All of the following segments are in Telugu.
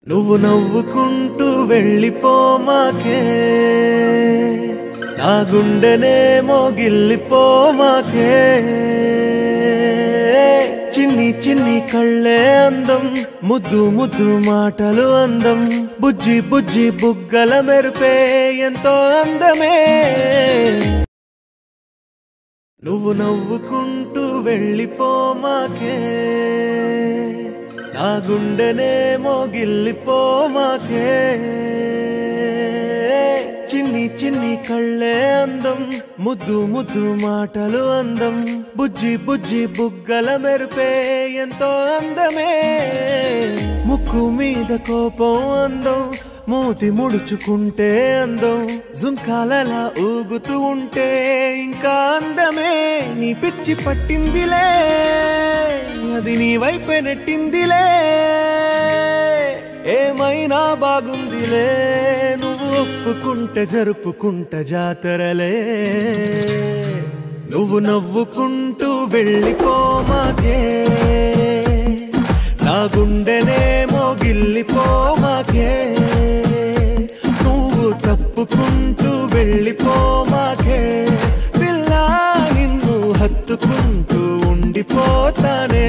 నువ్వు నవ్వుకుంటూ వెళ్ళిపోమాకే నా గుండెనేమో గిల్లిపోమాకే చిన్ని చిన్ని కళ్ళే అందం ముద్దు ముద్దు మాటలు అందం బుజ్జి బుజ్జి బుగ్గల మెరుపే ఎంతో అందమే నువ్వు నవ్వుకుంటూ వెళ్ళిపోమాకే నా గుండెనేమో గిల్లిపోమాకే చిన్ని చిన్ని కళ్ళే అందం ముద్దు ముద్దు మాటలు అందం బుజ్జి బుజ్జి బుగ్గల మెరుపే ఎంతో అందమే ముక్కు మీద కోపం అందం మూతి ముడుచుకుంటే అందం జుంకాలలా ఊగుతూ ఉంటే ఇంకా అందమే నీ పిచ్చి పట్టిందిలే అది నీ వైపే నెట్టిందిలే ఏమైనా బాగుందిలే నువ్వు ఒప్పుకుంటే జరుపుకుంట జాతరలే నువ్వు నవ్వుకుంటూ వెళ్ళిపోమాకే నా గుండెనేమో గిల్లిపోమాకే నువ్వు తప్పుకుంటూ వెళ్ళిపోమాకే పిల్ల నిన్ను హత్తుకుంటూ ఉండిపోతానే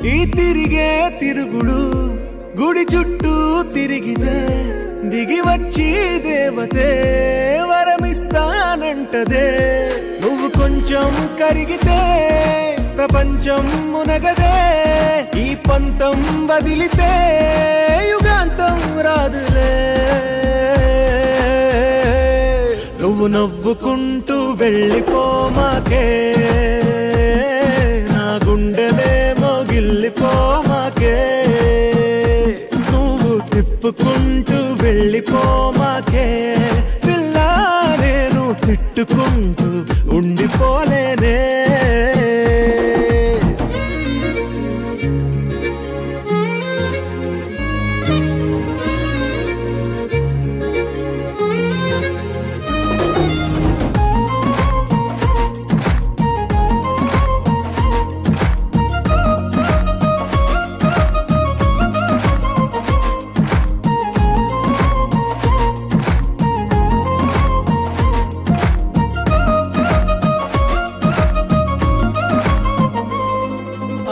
ఈ తిరిగే తిరుగుడు గుడి చుట్టూ తిరిగితే దిగి వచ్చి దేవతే వరమిస్తానంటదే నువ్వు కొంచెం కరిగితే ప్రపంచం మునగదే ఈ పంతం వదిలితే యుగాంతం రాదులే నువ్వు నవ్వుకుంటూ వెళ్ళిపోమాకే నా గుండెనేమో గిల్లిపోమాకే నువ్వు తిప్పుకుంటూ వెళ్ళిపోమాకే పిల్ల నేను తిట్టుకుంటూ ఉండిపోలేనే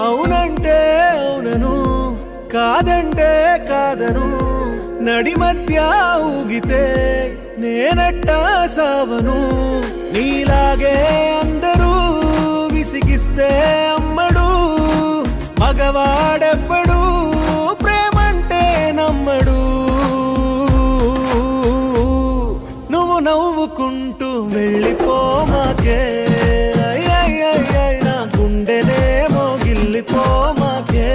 అవునంటే అవునను కాదంటే కాదను నడి మధ్య ఊగితే నేనట్టా సావను నీలాగే అందరూ విసిగిస్తే అమ్మడు మగవాడెవ్వడు ప్రేమంటే నమ్మడు నువ్వు నవ్వుకుంటూ వెళ్ళిపోమాకే నా గుండెనేమో గిల్లిపోమాకే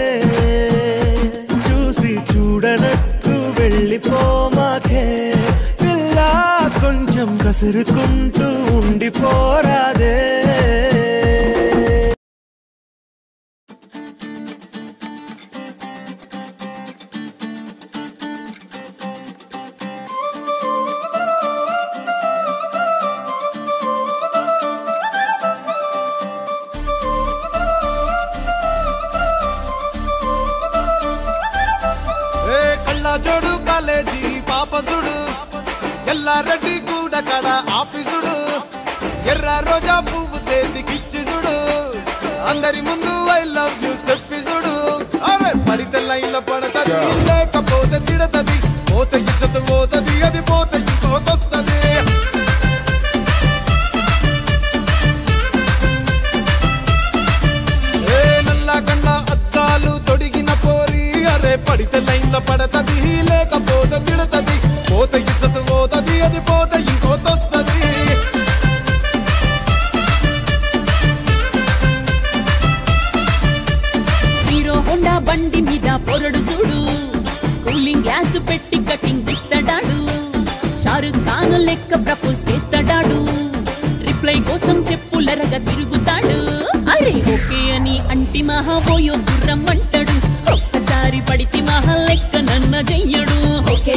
చూసి చూడనట్టు వెళ్ళిపోమాకే పిల్ల కొంచెం కసురుకుంటూ ఉండిపోరాదే జోడు కాలేజీ పాపసుడు ఎల్లారెడ్డి కూడా కడ ఆఫీసుడు ఎర్ర రోజా పువ్వు సేతికిచ్చి చూడు అందరి ముందు ఐ లవ్ యూ చెప్పి చూడు అవే పడితే లైన్లో పడతది లేకపోతే తిడతది పోతే ఇచ్చత పోతది అది పోతే ఇంకోతొస్తది నల్ల గండ్ల అద్దాలు తొడిగిన పోరి అరే పడితే లైన్లో పడతది లేకపోతే తిడతది పోతే ఇచ్చత పోతది అది పోతే ఇంకోతొస్తది హీరో హోండా బండి మీద పొరడు చూడు చెప్పులరగా తిరుగుతాడు అరే ఓకే అని అంటి మహా పోయో గుర్రం అంటాడు ఒక్కసారి పడితే మహా లెక్క నన్న చెయ్యడు ఓకే